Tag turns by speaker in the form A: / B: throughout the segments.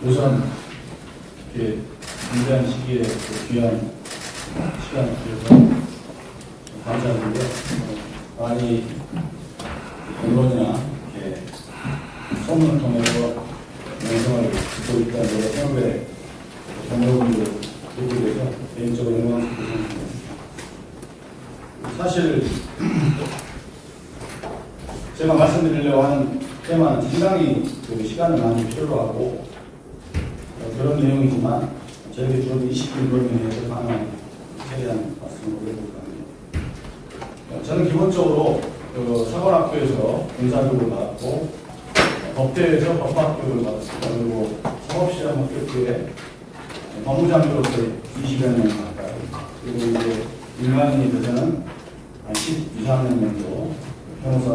A: 우선 이렇게 굉장한 시기에 귀한 시간을 주셔서 감사드리고요. 많이 언론이나 이렇게 소문을 통해서 영상을 듣고 있다는 선후배 동료분들 듣고 계셔서 개인적으로 영광스럽습니다. 사실 제가 말씀드리려고 하는 테마는 상당히 시간을 많이 필요로 하고 그런 내용이지만 저희들이 주로 20분 내에서 가능한 최대한 말씀을 드려볼까 합니다. 저는 기본적으로 사관학교에서 군사교육을 받았고 법대에서 법학교육을 받았습니다. 그리고 사법시험학교에 법무장교로서 20여 년 가까이, 그리고 이제 일반인이 돼서는 한 12, 13년 정도 변호사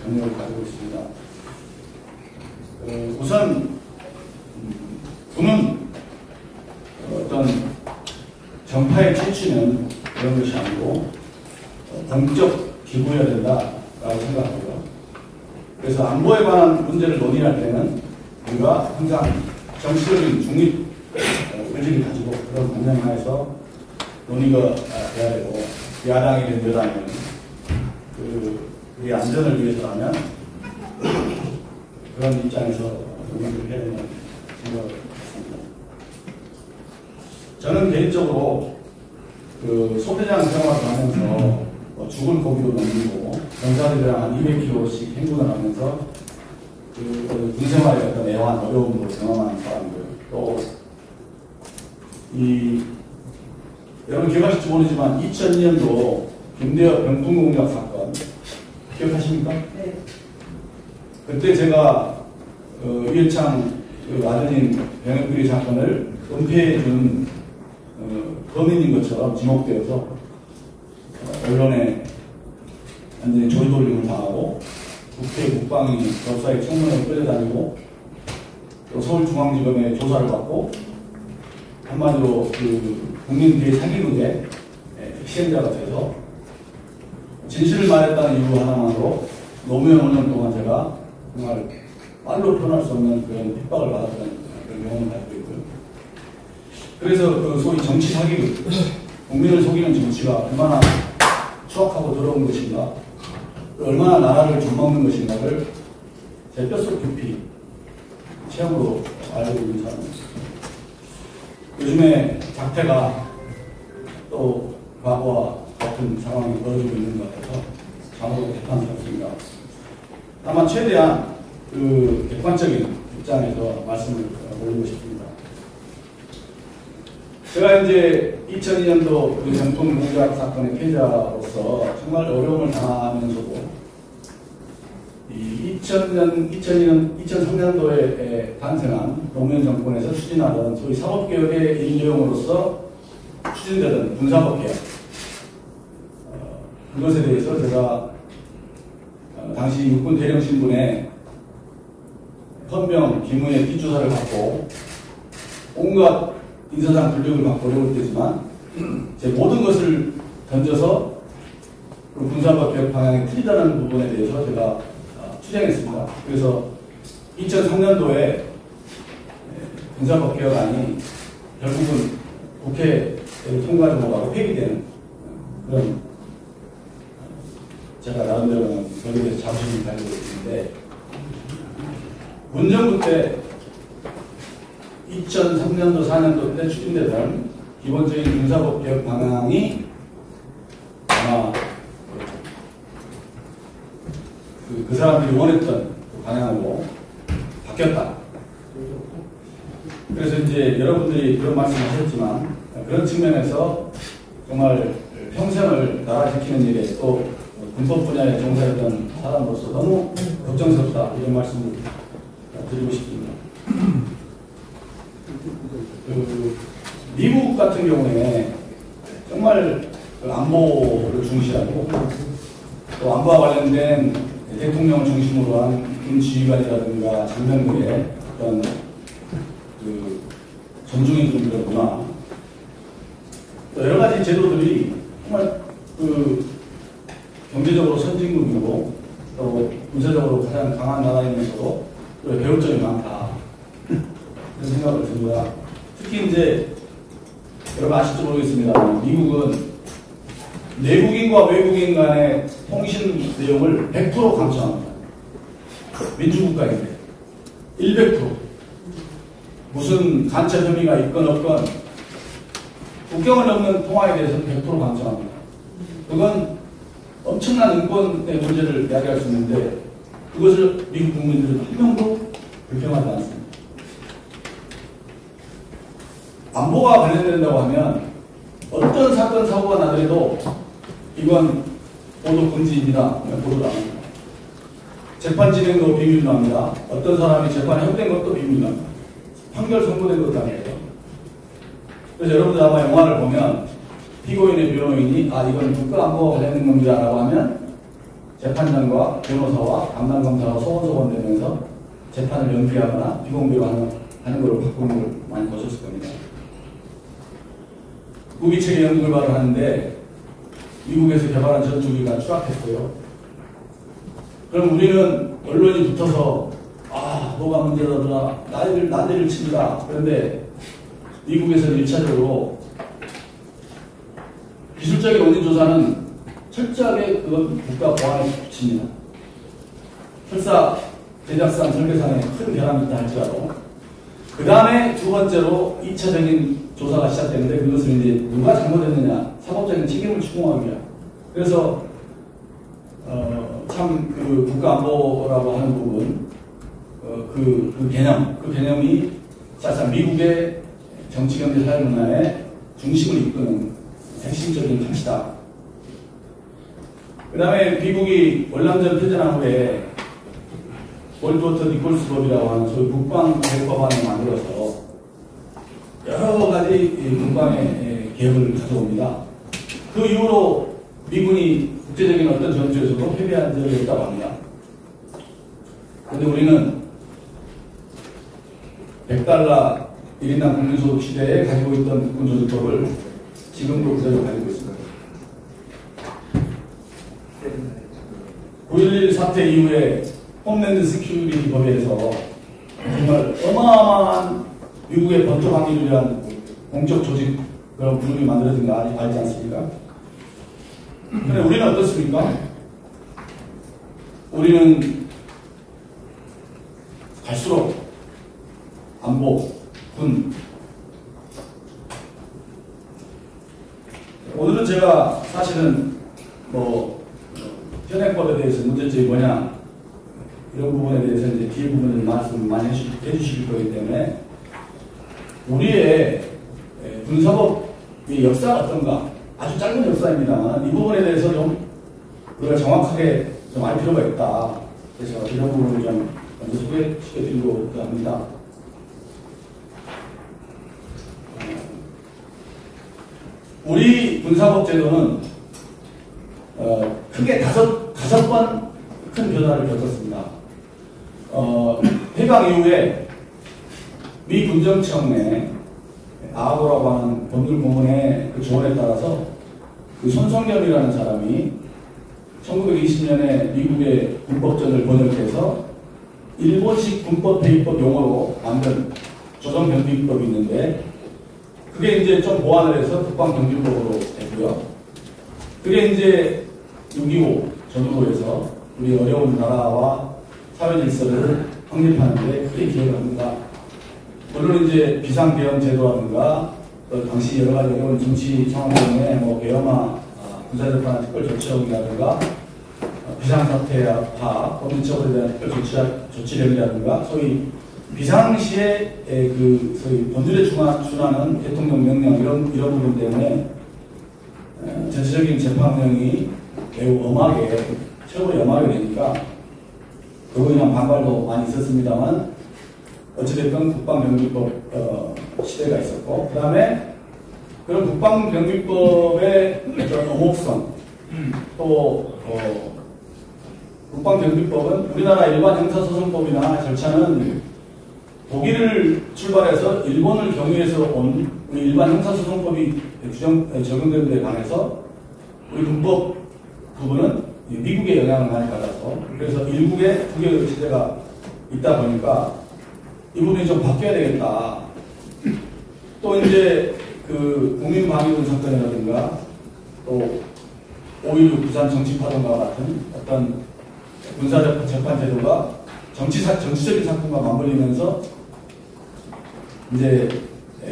A: 경력을 가지고 있습니다. 우선 군은 어떤 정파의 채취는 그런 것이 아니고 공적 기구여야 된다라고 생각하고요. 그래서 안보에 관한 문제를 논의할 때는 우리가 항상 정치적인 중립 의지를 가지고 그런 방향하에서 논의가 돼야 되고, 야당이든 여당이든 우리 안전을 위해서라면 그런 입장에서 논의를 해야 된다는 생각을 했습니다. 저는 개인적으로 소대장 생활을 하면서 죽은 고기도 넘기고 병사들이랑 한 200km씩 행군을 하면서 군생활의 어떤 애환, 어려움으로 경험하는 사람들, 또 여러분 기억하실지 모르지만 2002년도 김대엽 병풍공작 사건 기억하십니까? 네. 그때 제가 이해창 아드님 병역비리 사건을 은폐해준 범인인 것처럼 지목되어서 언론에 완전히 조이돌림을 당하고 국회 국방위 법사위 청문회에 끌려다니고 또 서울중앙지검에 조사를 받고 한마디로 국민 뒤에 사기극의 시행자가 돼서 진실을 말했다는 이유 하나만으로 노무현 5년 동안 제가 정말 말로 표현할 수 없는 그런 핍박을 받았던 그런 경험을 가지고 있고요. 그래서 소위 정치 사기극, 국민을 속이는 정치가 얼마나 추악하고 더러운 것인가, 얼마나 나라를 좀먹는 것인가를 제 뼛속 깊이 체험으로 알고 있는 사람입니다. 요즘에 작태가 또 과거와 같은 상황이 벌어지고 있는 것 같아서 참으로 개탄스럽습니다. 다만 최대한 객관적인 입장에서 말씀을 올리고 싶습니다. 제가 이제 2002년도 병풍공작 사건의 피해자로서 정말 어려움을 당하면서도 2003년도에 탄생한 노무현 정권에서 추진하던 소위 사법개혁의 일조용으로서 추진되던 군사법개혁, 그것에 대해서 제가 당시 육군 대령 신분에 헌병 기무의 뒷조사를 받고 온갖 인사상 불력을 받고 어려울 때지만 제 모든 것을 던져서 군사법개혁 방향이 틀리다는 부분에 대해서 제가 투쟁했습니다. 그래서 2003년도에 군사법개혁안이 결국은 국회를 통과를 못하고 폐기되는 그런, 제가 나름대로는 거기에 대해서 자부심을 가지고 있는데, 문정부 때 2003년도, 4년도 때 추진되던 기본적인 군사법개혁 방향이 아마 그 사람들이 원했던 그 방향으로 바뀌었다. 그래서 이제 여러분들이 그런 말씀을 하셨지만 그런 측면에서 정말 평생을 나라 지키는 일에 또 군법 분야에 종사했던 사람으로서 너무 걱정스럽다, 이런 말씀을 드리고 싶습니다. 미국 같은 경우에 정말 안보를 중시하고 또 안보와 관련된 대통령을 중심으로 한 군지휘관이라든가 장병들의 어떤 존중해주는 문화, 또 여러 가지 제도들이 정말 경제적으로 선진국이고 또 군사적으로 가장 강한 나라이면서도 배울 점이 많다, 그런 뭐냐면 미국은 내국인과 외국인 간의 통신 내용을 100% 강조합니다. 민주국가인데 100% 무슨 간첩 혐의가 있건 없건 국경을 넘는 통화에 대해서는 100% 강조합니다. 그건 엄청난 인권의 문제를 이야기할 수 있는데 그것을 미국 국민들은 한 명도 불평하지 않습니다. 안보가 관련된다고 하면 어떤 사건 사고가 나더라도 이건 보도 금지입니다. 보도를 안 합니다. 재판 진행도 비밀로 합니다. 어떤 사람이 재판에 협된 것도 비밀로 합니다. 판결 선고된 것도 아니에요. 그래서 여러분들 아마 영화를 보면 피고인의 변호인이 이건 국가안보와 관련된 겁니다 라고 하면 재판장과 변호사와 담당검사가 소원소원되면서 재판을 연기하거나 비공개로 하는 걸로 바꾸는 걸 많이 보셨을 겁니다. 무기체계 연구개발을 하는데 미국에서 개발한 전투기가 추락했어요. 그럼 우리는 언론이 붙어서 뭐가 문제라더라 난리를 칩니다. 그런데 미국에서는 1차적으로 기술적인 원인 조사는 철저하게 그건 국가 보안에 붙입니다. 설사 제작상 설계상에 큰 결함이 있다 할지라도 그 다음에 두 번째로 2차적인 조사가 시작되는데 그것을 이제 누가 잘못했느냐 사법적인 책임을 추궁하기 위한 그래서 참 그 국가안보라고 하는 부분 그 개념이 사실상 미국의 정치, 경제, 사회 문화의 중심을 이끄는 핵심적인 가치다. 그 다음에 미국이 월남전 패전한 후에 월드워터 니콜스 법이라고 하는 소위 국방개혁법안을 만들어서 여러 가지 국방의 개혁을 가져옵니다. 그 이후로 미군이 국제적인 어떤 전투에서도 패배한 적이 없다고 합니다. 그런데 우리는 $100 1인당 국민소득 시대에 가지고 있던 국군조직법을 지금도 그대로 가지고 있습니다. 9.11 사태 이후에 홈랜드 시큐리티 법에서 정말 어마어마한 미국의 번트 방위를 위한 공적 조직 그런 그룹이 만들어진 거 알지 않습니까? 근데 우리는 어떻습니까? 우리는 갈수록 안보, 군 오늘은 제가 사실은 현행법에 대해서 문제점이 뭐냐 이런 부분에 대해서 이제 뒤에 부분을 말씀을 많이 해주실 거기 때문에 우리의 군사법의 역사가 어떤가 아주 짧은 역사입니다만 이 부분에 대해서 좀 우리가 정확하게 좀 알 필요가 있다. 그래서 이런 부분을 좀 먼저 소개시켜드리려고 합니다. 우리 군사법 제도는 크게 다섯 번 큰 변화를 겪었습니다. 해방 이후에 미 군정청 내 아고라고 하는 법률고문의 그 조언에 따라서 그 손성겸이라는 사람이 1920년에 미국의 군법전을 번역해서 일본식 군법 대입법 용어로 만든 조정경비법이 있는데 그게 이제 좀 보완을 해서 국방경비법으로 됐고요. 그게 이제 6.25 전후로 해서 우리 어려운 나라와 사회 질서를 확립하는데 크게 기여를 합니다. 물론 이제 비상대응 제도라든가 또 당시 여러 가지 어려운 정치 상황 때문에 계엄화, 군사재판 특별 조치령이라든가 비상사태와 법률처벌에 대한 특별 조치령이라든가 소위 비상시에 그 소위 본질에 준하는 대통령 명령 이런 부분 때문에 전체적인 재판령이 매우 엄하게 최고로 엄하게 되니까 그거에 대한 반발도 많이 있었습니다만 어찌됐든 국방병기법 시대가 있었고 그 다음에 그런 국방병기법의 어떤 어목성 또 국방병기법은 우리나라 일반 형사소송법이나 절차는 독일을 출발해서 일본을 경유해서 온 우리 일반 형사소송법이 적용되는 데 관해서 우리 군법 부분은 미국의 영향을 많이 받아서 그래서 일국의 국외 시대가 있다 보니까 이 부분이 좀 바뀌어야 되겠다. 또 이제 그 국민방위군 사건이라든가 또 5.16 부산 정치파동과 같은 어떤 군사재판 제도가 정치적인 사건과 맞물리면서 이제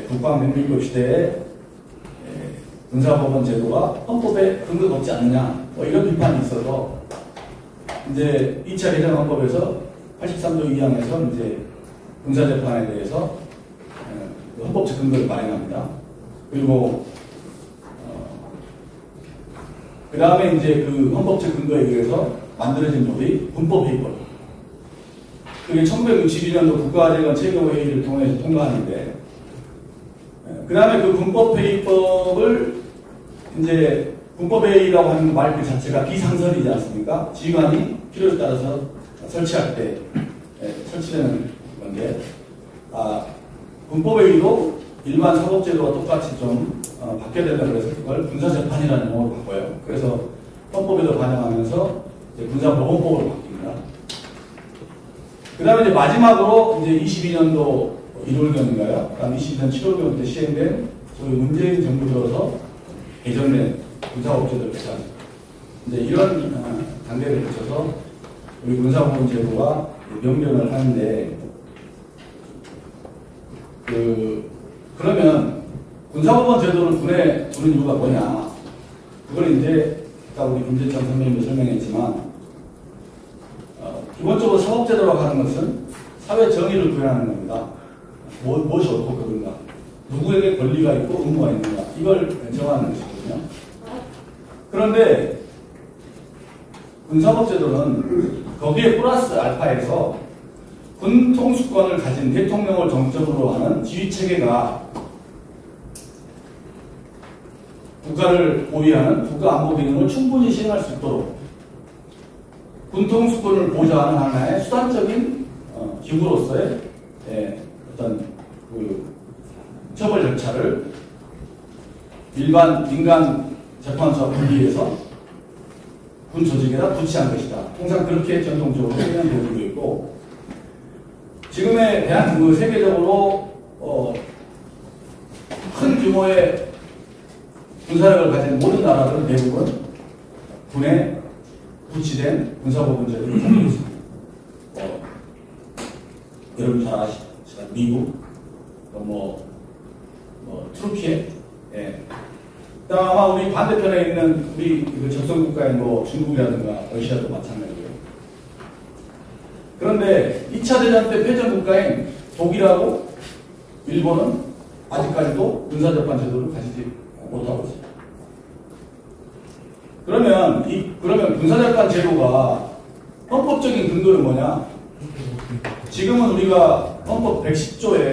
A: 국방명밀법 시대에 군사법원 제도가 헌법에 근거가 없지 않느냐 뭐 이런 비판이 있어서 이제 2차 개정 헌법에서 83조 2항에서 이제 군사재판에 대해서 헌법적 근거를 마련합니다. 그리고 그 다음에 이제 그 헌법적 근거에 의해서 만들어진 법이 군법회의법. 그게 1962년도 국가재건 최고회의를 통해서 통과하는데, 그 다음에 그 군법회의법을 이제 군법회의라고 하는 말 그 자체가 비상설이지 않습니까? 지휘관이 필요에 따라서 설치할 때 설치되는 건데, 군법회의도 일반 사법제도와 똑같이 좀 바뀌어야 된다고 해서 그걸 군사재판이라는 용어로 바꿔요. 그래서 헌법에도 반영하면서 이제 군사법원법으로 바뀝니다. 그 다음에 이제 마지막으로 이제 22년도 1월경인가요? 그 다음 22년 7월경 때 시행된 소위 문재인 정부 들어서 개정된 군사법제도를 개정. 이제 이런 단계를 거쳐서 우리 군사법원 제도가 명령을 하는데, 그러면 군사법원 제도를 군에 두는 이유가 뭐냐? 그걸 이제 아까 우리 김재천 선생님도 설명했지만, 기본적으로 사법제도라고 하는 것은 사회 정의를 구현하는 겁니다. 무엇이 옳고 그른가, 누구에게 권리가 있고 의무가 있는가, 이걸 정하는 것이거든요. 그런데 군사법제도는 거기에 플러스 알파에서 군 통수권을 가진 대통령을 정점으로 하는 지휘체계가 국가를 보위하는 국가안보 기능을 충분히 시행할 수 있도록 군 통수권을 보좌하는 하나의 수단적인 기구로서의 어떤 그 처벌 절차를 일반 민간 재판소와 분리해서 군 조직에다 부치한 것이다. 항상 그렇게 전통적으로 생각되고 있고, 지금의 세계적으로 큰 규모의 군사력을 가진 모든 나라들은 대부분 군에 부치된 군사법원제도를 가지고 있습니다. 여러분 잘 아시지만 미국, 투르키에, 그다음 아마 우리 반대편에 있는 우리 적성국가인 중국이라든가 러시아도 마찬가지고요. 그런데 2차 대전 때 패전 국가인 독일하고 일본은 아직까지도 군사재판 제도를 가지지 못하고 있습니다. 그러면 군사재판 제도가 헌법적인 근거는 뭐냐? 지금은 우리가 헌법 110조다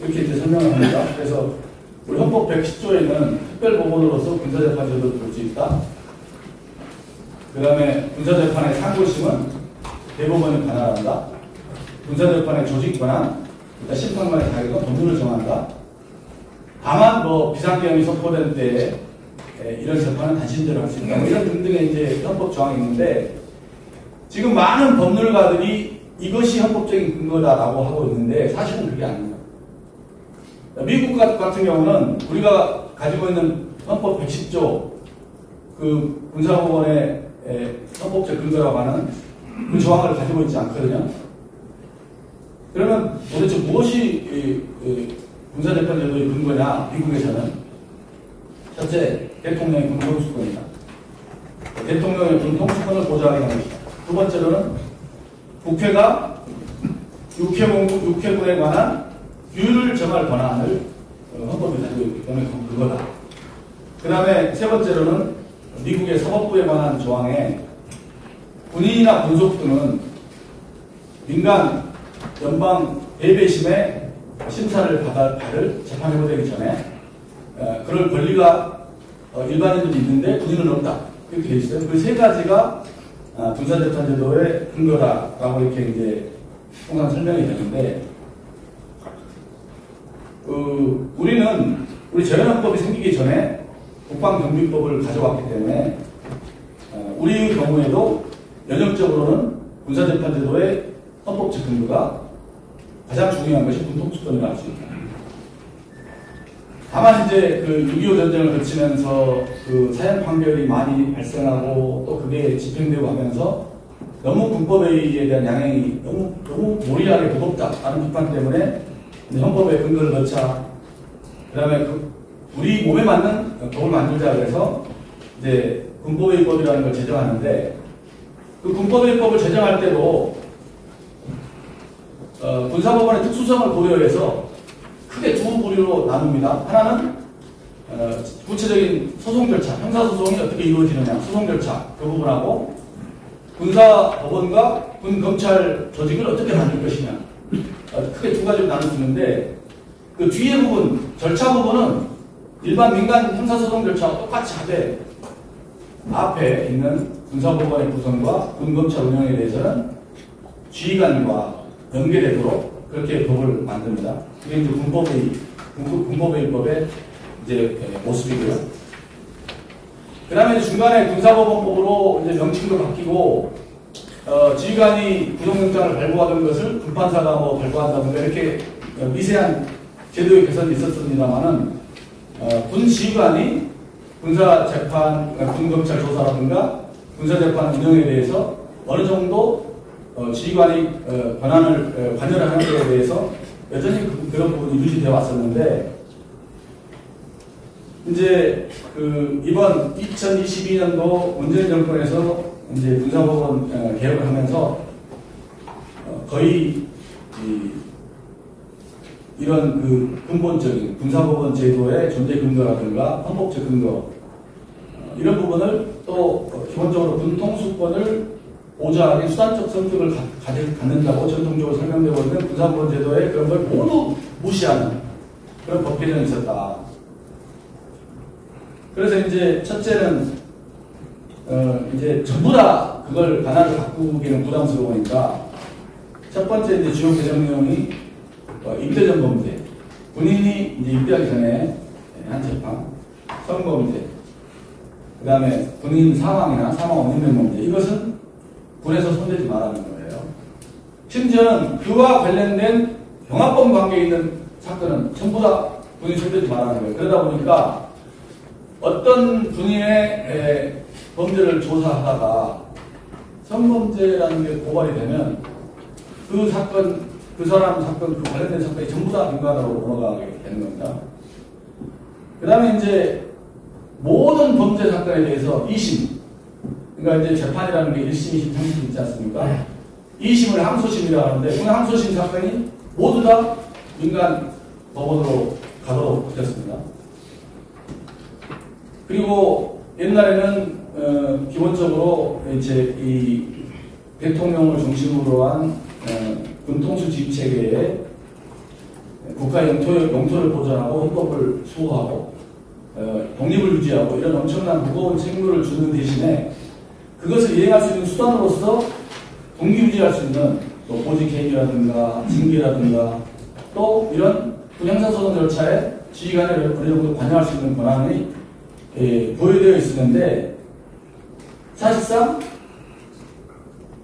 A: 이렇게 이제 설명을 합니다. 그래서 우리 헌법 110조에는 특별법원으로서 군사재판 제도를 둘 수 있다. 그 다음에 군사재판의 상고심은 대법원이 관할한다. 군사재판의 조직관한, 심판관의 자격은 법률을 정한다. 다만 비상계엄이 선포된 때에 이런 재판은 단신대로 할 수 있다. 이런 등등의 이제 헌법 조항이 있는데, 지금 많은 법률가들이 이것이 헌법적인 근거다라고 하고 있는데 사실은 그게 아닙니다. 미국 같은 경우는 우리가 가지고 있는 헌법 110조 그 군사법원의 헌법적 근거라고 하는 그 조항을 가지고 있지 않거든요. 그러면 도대체 무엇이 군사재판제도의 근거냐? 미국에서는 첫째, 대통령의 군통수권이다. 대통령의 군통수권을 보장하게 하는 것이다. 두 번째로는 국회가 육해군에 관한 규율을 정할 권한을 헌법에 가지고 있기 때문에 그거다. 그 다음에 세 번째로는 미국의 사법부에 관한 조항에 군인이나 군속 등은 민간 연방 대배심의 심사를 받을 재판해보되기 전에 그럴 권리가 일반인들이 있는데 군인은 없다. 이렇게 되어 있어요. 그 세 가지가 군사재판제도의 근거다라고 이렇게 이제 통상 설명이 되는데, 우리 재헌헌법이 생기기 전에 국방경비법을 가져왔기 때문에 우리 경우에도 연역적으로는 군사재판제도의 헌법적 근거가 가장 중요한 것이 군통수권이라고 할 수 있다. 다만 이제 그 6.25 전쟁을 거치면서 그 사형 판결이 많이 발생하고 또 그게 집행되고 하면서 너무 군법에 대한 양형이 너무 무리하게 무겁다라는 비판 때문에 헌법에 근거를 넣자. 그 다음에 우리 몸에 맞는 법을 만들자 그래서 이제 군법의법이라는 걸 제정하는데 그 군법의법을 제정할 때도 군사법원의 특수성을 고려해서 크게 두 부류로 나눕니다. 하나는 구체적인 소송 절차, 형사소송이 어떻게 이루어지느냐, 소송 절차 그 부분하고 군사법원과 군검찰 조직을 어떻게 만들 것이냐 크게 두 가지로 나눌 수 있는데 그 뒤에 부분, 절차 부분은 일반 민간 형사소송 절차와 똑같이 하되 앞에 있는 군사법원의 구성과 군검찰 운영에 대해서는 지휘관과 연계되도록 그렇게 법을 만듭니다. 그게 이제 군법의법의 이제 모습이고요. 그 다음에 중간에 군사법원법으로 이제 명칭도 바뀌고, 지휘관이 구속영장을 발부하던 것을 불판사가 뭐 발부한다든가 이렇게 미세한 제도의 개선이 있었습니다만은, 군 지휘관이 군사재판, 군검찰 조사라든가 군사재판 운영에 대해서 어느 정도 지휘관이 관여를 하는 것에 대해서 여전히 그런 부분이 유지되어 왔었는데, 이제 이번 2022년도 문재인 정권에서 이제 군사법원 개혁을 하면서 거의 이런 근본적인 군사법원 제도의 존재 근거라든가 헌법적 근거 이런 부분을 또 기본적으로 군 통수권을 보좌하기 수단적 성격을 갖는다고 전통적으로 설명되고 있는 군사법원 제도의 그런 걸 모두 무시하는 그런 법 개정이 있었다. 그래서 이제 첫째는 이제 전부 다 그걸 하나를 바꾸기는 부담스러우니까 첫 번째 이제 주요 개정 내용이 입대 전 범죄, 군인이 이제 입대하기 전에 한 재판, 성범죄, 그 다음에 군인 사망이나 사망 원인명 범죄 이것은 군에서 손대지 말라는 거예요. 심지어는 그와 관련된 병합범 관계에 있는 사건은 전부 다 군이 손대지 말라는 거예요. 그러다 보니까 어떤 군인의 범죄를 조사하다가 성범죄라는 게 고발이 되면 그 사건, 그 사람 사건, 그 관련된 사건이 전부 다 민간으로 넘어가게 되는 겁니다. 그 다음에 이제 모든 범죄 사건에 대해서 2심, 그러니까 이제 재판이라는 게 1심, 2심, 3심 있지 않습니까? 2심을 항소심이라고 하는데 그 항소심 사건이 모두 다 민간 법원으로 가도록 바뀌었습니다. 그리고 옛날에는 기본적으로 이제 이 대통령을 중심으로 한 군통수 지휘체계에 국가 영토를 보존하고 헌법을 수호하고 독립을 유지하고 이런 엄청난 무거운 책무를 주는 대신에 그것을 이행할 수 있는 수단으로서 동기유지할 수 있는 또 보직행위라든가 징계라든가 또 이런 형사소송 절차에 지휘관이 어느 정도 관여할 수 있는 권한이 보유되어 있었는데 사실상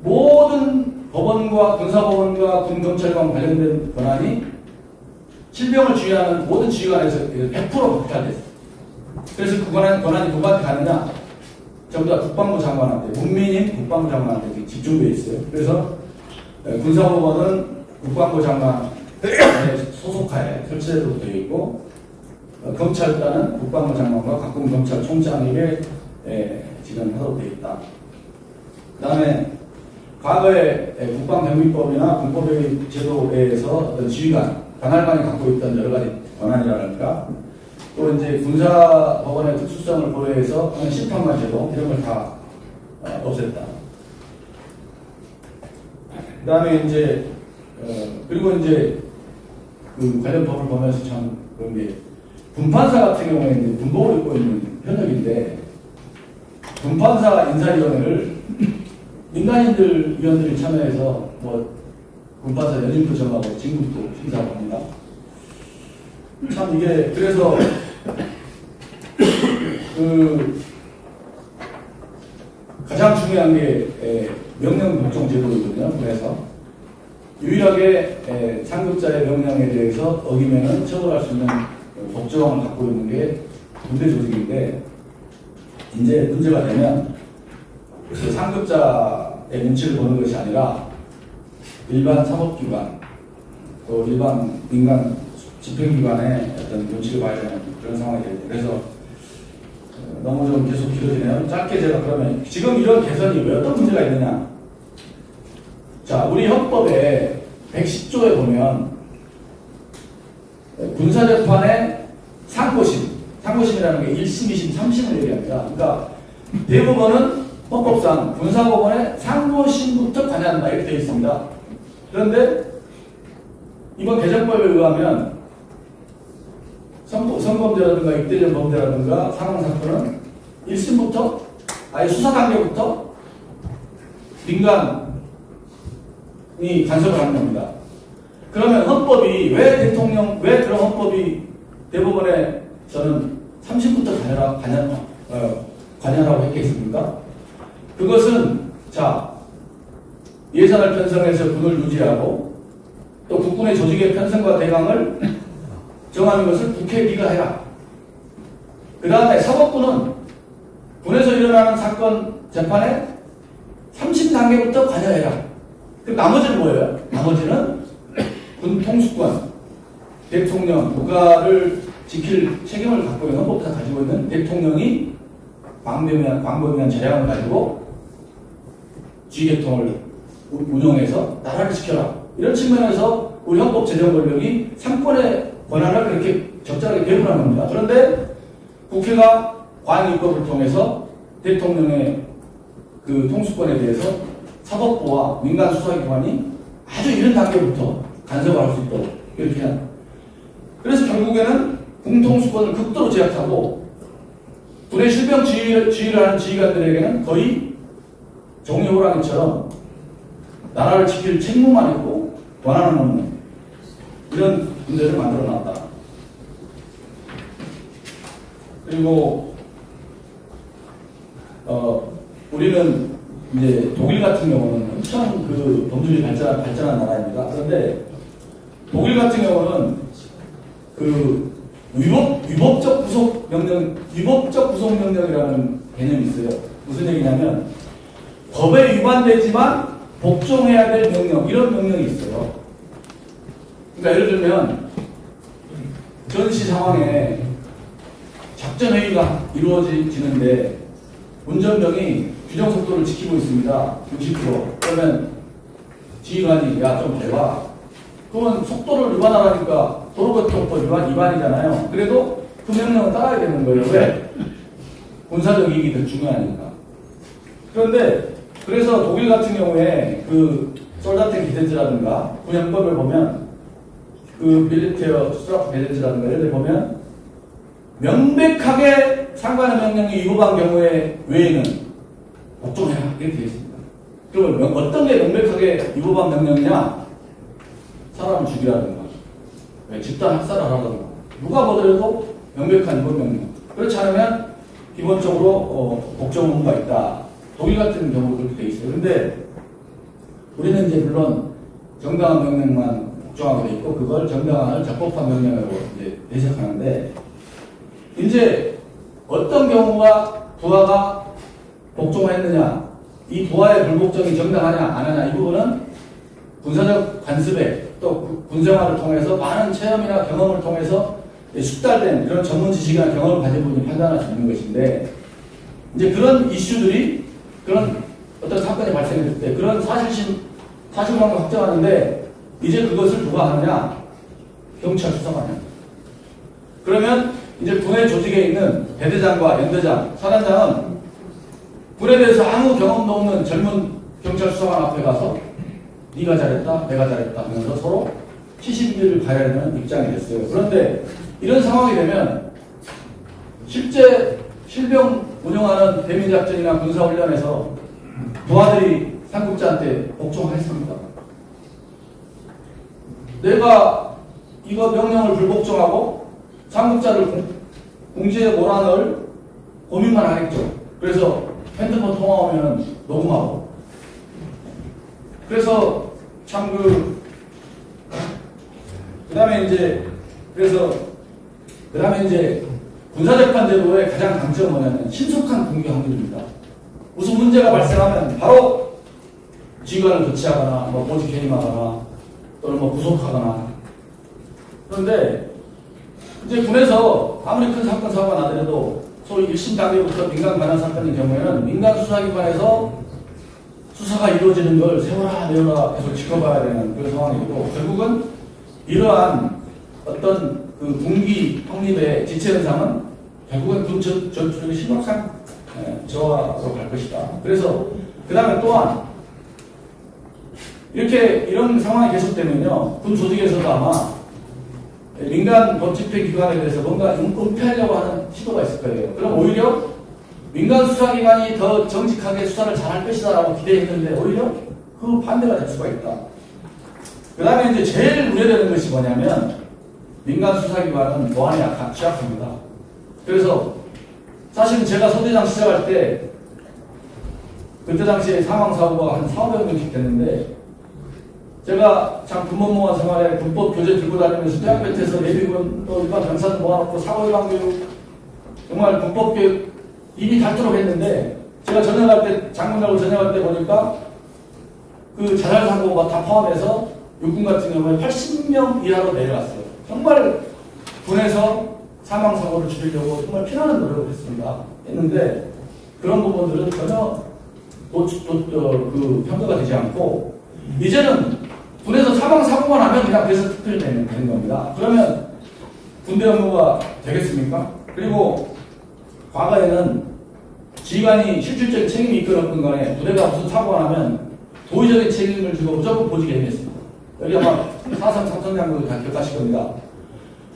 A: 모든 법원과 군사법원과 군검찰과 관련된 권한이 질병을 지휘하는 모든 지휘관에서 100% 박탈됐어요. 그래서 그 권한이 누구한테 가느냐? 전부 다 국방부 장관한테, 문민인 국방부 장관한테 집중되어 있어요. 그래서 군사법원은 국방부 장관의 소속하에 설치되도록 되어 있고, 검찰단은 국방부 장관과 각군 검찰총장에게 지정하도록 되어 있다. 그 다음에 과거에 국방병위법이나 군법의 제도에서 어떤 지휘관, 관할관이 갖고 있던 여러 가지 권한이라든가 또 이제 군사법원의 특수성을 고려해서 하는 심판관 제도 이런 걸 다 없앴다. 그 다음에 이제 그리고 이제 그 관련 법을 보면서 참 그런 게 군판사 같은 경우에 이제 군복을 입고 있는 현역인데 군판사 인사위원회를 민간인들 위원들이 참여해서 뭐 군판사 연임도 정하고 진급도 심사하고 합니다. 참 이게 그래서 그 가장 중요한 게 명령 복종 제도이거든요. 그래서 유일하게 상급자의 명령에 대해서 어기면은 처벌할 수 있는 법조항을 갖고 있는 게 군대 조직인데, 이제 문제가 되면 그 상급자의 눈치를 보는 것이 아니라 일반 사법기관, 또 일반 민간 집행기관의 어떤 눈치를 봐야 되는 그런 상황이 되죠. 그래서 너무 좀 계속 길어지네요. 짧게 제가 그러면 지금 이런 개선이 왜 어떤 문제가 있느냐. 자, 우리 헌법에 110조에 보면 군사재판의 상고심이라는 게 1심, 2심, 3심을 얘기합니다. 그러니까 대법원은 헌법상 군사법원의 상고심부터 관여한다 이렇게 되어 있습니다. 그런데 이번 개정법에 의하면 성범죄라든가 입대전 범죄라든가 사망사건은 1심부터 아예 수사 단계부터 민간이 간섭을 하는 겁니다. 그러면 헌법이 왜 그런 헌법이 대법원에서는 3심부터 관여라고 했겠습니까? 그것은 자 예산을 편성해서 군을 유지하고 또 국군의 조직의 편성과 대강을 정하는 것을 국회에 기가해라. 그 다음에 사법부는 군에서 일어나는 사건 재판에 3심 단계부터 관여해라. 그럼 나머지는 뭐예요? 나머지는 군 통수권, 대통령, 국가를 지킬 책임을 갖고 있는 헌법사 가지고 있는 대통령이 광범위한 재량을 가지고 지휘계통을 운영해서 나라를 지켜라. 이런 측면에서 우리 헌법 제정 권력이 상권의 권한을 그렇게 적절하게 배분한 겁니다. 그런데 국회가 관입법을 통해서 대통령의 그 통수권에 대해서 사법부와 민간 수사기관이 아주 이른 단계부터 간섭을 할 수 있도록 이렇게 한. 그래서 결국에는 공통수권을 극도로 제약하고 군의 실병 지휘를 하는 지휘관들에게는 거의 종이호랑이처럼 나라를 지킬 책무만 있고 권한은 없는 이런 문제를 만들어 놨다. 그리고 우리는 이제 독일 같은 경우는 엄청 그 법률이 발전한 나라입니다. 그런데 독일 같은 경우는 그 위법적 구속명령이라는 개념이 있어요. 무슨 얘기냐면 법에 위반되지만 복종해야 될 명령, 이런 명령이 있어요. 그러니까 예를 들면 전시 상황에 작전회의가 이루어지는데 운전병이 규정속도를 지키고 있습니다. 60km. 그러면 지휘관이 야 좀 밟아. 그러면 속도를 위반하라니까 도로교통법 위반이잖아요. 그래도 그 명령은 따라야 되는 거예요. 왜? 군사적 이익이 더 중요하니까. 그런데 그래서 독일 같은 경우에 그 솔다트 기센츠라든가 군형법을 보면 그 밀리테어 스트라프 베젠츠라든가 이런 데 보면 명백하게 상관의 명령이 위법한 경우에 외에는 복종해라 이렇게 되어 있습니다. 그러면 어떤 게 명백하게 위법한 명령이냐? 사람을 죽이라든가 집단 학살을 하라든가 누가 보더라도 명백한 위법 명령. 그렇지 않으면 기본적으로 복종 의무가 있다. 독일 같은 경우도 그렇게 되어 있어요. 그런데 우리는 이제 물론 정당한 명령만 복종하게 돼 있고 그걸 정당한 적법한 명령으로 이제 해석하는데 이제 어떤 경우가 부하가 복종을 했느냐, 이 부하의 불복종이 정당하냐 안 하냐 이 부분은 군사적 관습에 또 군생활을 통해서 많은 체험이나 경험을 통해서 숙달된 그런 전문 지식이나 경험을 가진 분이 판단할 수 있는 것인데 이제 그런 이슈들이 그런 어떤 사건이 발생했을 때 그런 사실관계를 확정하는데 이제 그것을 누가 하느냐? 경찰 수사관이야. 그러면 이제 군의 조직에 있는 대대장과 연대장, 사단장은 군에 대해서 아무 경험도 없는 젊은 경찰 수사관 앞에 가서 네가 잘했다, 내가 잘했다 하면서 서로 시신비를 가야 되는 입장이 됐어요. 그런데 이런 상황이 되면 실제 실병 운영하는 대민작전이나 군사훈련에서 부하들이 상급자한테 복종하겠습니까? 내가 이거 명령을 불복종하고 상급자를 공지에 몰아넣을 고민만 하겠죠. 그래서 핸드폰 통화 오면 녹음하고. 그래서 참 그 다음에 이제 그래서 그 다음에 이제 군사재판제도의 가장 강점은 뭐냐면 신속한 공개 확률입니다. 무슨 문제가 발생하면 바로 지휘관을 조치하거나, 뭐 보직 해임하거나, 또는 뭐 구속하거나. 그런데 이제 군에서 아무리 큰 사건, 사고가 나더라도 소위 1심 단계부터 민간 관할 사건인 경우에는 민간 수사기관에서 수사가 이루어지는 걸 세워라, 내워라 계속 지켜봐야 되는 그런 상황이고, 결국은 이러한 어떤 그 군기 확립의 지체 현상은 결국은 군 전투력이 심각한 저하로 갈 것이다. 그래서 그 다음에 또한 이런 상황이 계속되면요, 군 조직에서도 아마 민간 법집행기관에 대해서 뭔가 은폐하려고 하는 시도가 있을 거예요. 그럼 오히려 민간 수사기관이 더 정직하게 수사를 잘할 것이다라고 기대했는데 오히려 그 반대가 될 수가 있다. 그 다음에 이제 제일 우려되는 것이 뭐냐면 민간 수사기관은 보안이 취약합니다. 그래서 사실은 제가 서대장 시작할 때 그때 당시에 사망사고가 한 4,500명씩 됐는데 제가 참 군법무관 생활에 군법 교재 들고 다니면서 대학교에서 예비군 또 일반 병사들 모아놓고 사고예방교육 정말 군법교육 입이 닳도록 했는데 제가 전역할 때 장군하고 전역할 때 보니까 그 자살사고가 다 포함해서 육군 같은 경우에 80명 이하로 내려갔어요. 정말 군에서 사망사고를 줄이려고 정말 피나는 노력을 했는데 그런 부분들은 전혀 평가가 되지 않고 이제는 군에서 사망사고가 나면 그냥 그래서 특별히 되는 겁니다. 그러면 군대 업무가 되겠습니까? 그리고 과거에는 지휘관이 실질적인 책임이 있건 간에 부대가 무슨 사고가 나면 도의적인 책임을 지고 무조건 보직에 해냈습니다. 여기 아마 사상 삼성장군을 다 기억하실 겁니다.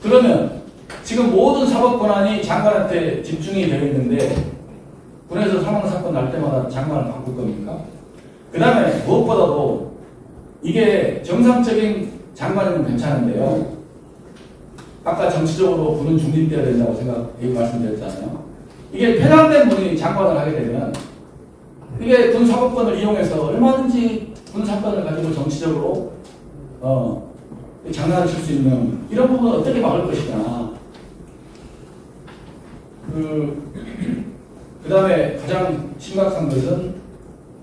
A: 그러면 지금 모든 사법 권한이 장관한테 집중이 되어 있는데 군에서 사망사건 날 때마다 장관을 바꿀 겁니까? 그 다음에 무엇보다도 이게 정상적인 장관이면 괜찮은데요. 아까 정치적으로 군은 중립되어야 된다고 말씀드렸잖아요. 이게 편향된 분이 장관을 하게 되면 이게 군 사법권을 이용해서 얼마든지 군 사건을 가지고 정치적으로 장난을 칠 수 있는 이런 부분을 어떻게 막을 것이냐. 그 다음에 가장 심각한 것은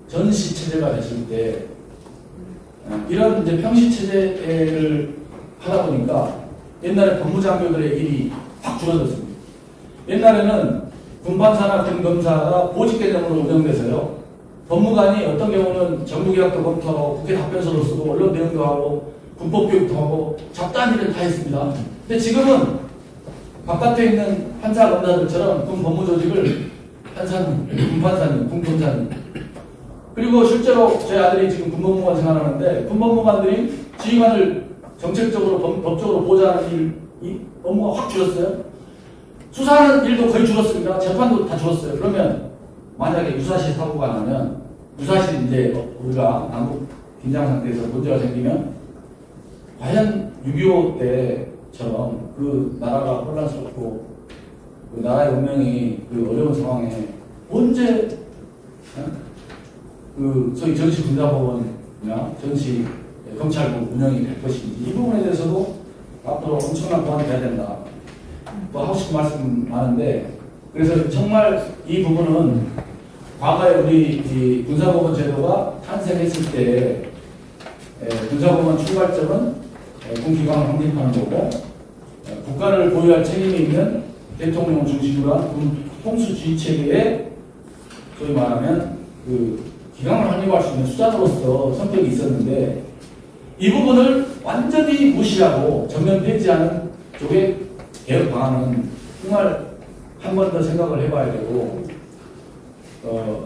A: 전시 체제가 됐을 때 이런 이제 평시 체제를 하다 보니까 옛날에 법무장교들의 일이 확 줄어들었습니다. 옛날에는 군판사나 군검사가 보직 개념으로 운영돼서요. 법무관이 어떤 경우는 정부계약도 검토하고 국회 답변서도 쓰고 언론 대응도 하고 군법교육도 하고 잡다한 일을 다 했습니다. 근데 지금은 바깥에 있는 판사 검사들처럼 군 법무조직을 판사님, 군판사님, 군검사님 그리고 실제로 제 아들이 지금 군법무관 생활하는데 군법무관들이 지휘관을 정책적으로 법적으로 보좌하는 이 업무가 확 줄었어요. 수사하는 일도 거의 줄었습니다. 재판도 다 줄었어요. 그러면 만약에 유사시 사고가 나면 유사시 이제 우리가 남북 긴장 상태에서 문제가 생기면 과연 6.25 때처럼 그 나라가 혼란스럽고 그 나라의 운명이 그 어려운 상황에 언제 그 소위 전시 군사법원이나 전시 검찰국 운영이 될 것인지 이 부분에 대해서도 앞으로 엄청난 보완이 돼야 된다. 또 하고 싶은 말씀 많은데 그래서 정말 이 부분은 과거에 우리 이 군사법원 제도가 탄생했을 때 군사법원 출발점은 군기관을 확립하는 거고 국가를 보유할 책임이 있는 대통령 중심으로 한 군 통수주의 체계에 소위 말하면 그 기강을 확립할 수 있는 수단으로서 성격이 있었는데 이 부분을 완전히 무시하고 전면 폐지하는 쪽의 개혁 방안은 정말 한 번 더 생각을 해봐야 되고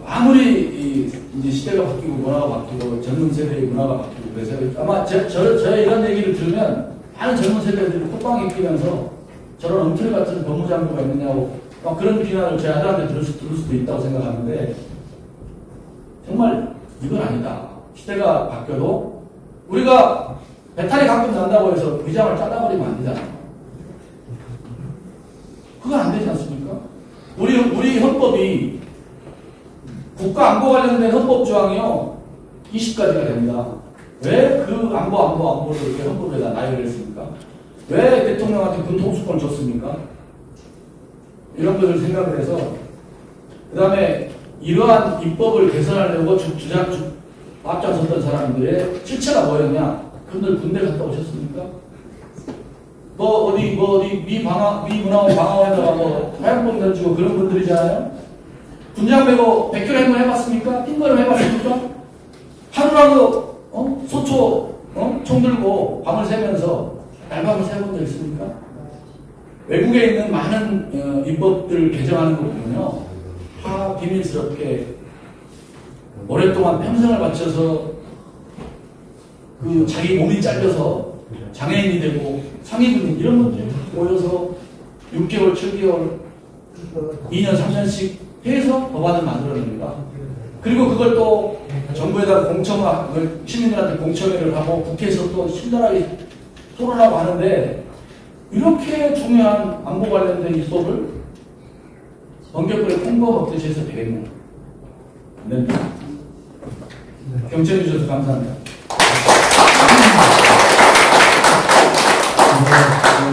A: 아무리 이제 시대가 바뀌고 문화가 바뀌고 젊은 세대의 문화가 바뀌고 그래서 아마 저의 이런 얘기를 들으면 많은 젊은 세대들이 콧방에 끼면서 저런 엉터리 같은 법무장교가 있느냐고 막 그런 비난을 제 아들한테 들을 수도 있다고 생각하는데 정말 이건 아니다. 시대가 바뀌어도 우리가 배탈이 가끔 난다고 해서 위장을 잘라버리면 안 되잖아. 그건 안 되지 않습니까? 우리 헌법이 국가 안보 관련된 헌법 조항이요 20가지가 됩니다. 왜 그 안보를 이렇게 헌법에다 나열을 했습니까? 왜 대통령한테 군 통수권을 줬습니까? 이런 것을 생각을 해서 그 다음에 이러한 입법을 개선하려고 앞장섰던 사람들의 실체가 뭐였냐? 그분들 군대 갔다 오셨습니까? 어디 미문화원 방화원에다가 화약봉 던지고 그런 분들이잖아요? 군장 메고 백혈 행군 해봤습니까? 띵거름 해봤습니까? 하루라도 소초 총 들고 밤을 새면서 날밤을 새본 적 있습니까? 외국에 있는 많은 입법들 개정하는 거 보면요, 다 비밀스럽게 오랫동안 평생을 바쳐서 그 자기 몸이 잘려서 장애인이 되고 상위군 이런 분들이 모여서 6개월, 7개월, 2년, 3년씩 해서 법안을 만들어냅니다. 그리고 그걸 또 정부에다 시민들한테 공청회를 하고 국회에서 또 신랄하게 토론하고 하는데 이렇게 중요한 안보 관련된 입법을 번개불에 콩고 먹듯이 해서 되겠냐? 안 됩니다. 경청해 주셔서 감사합니다.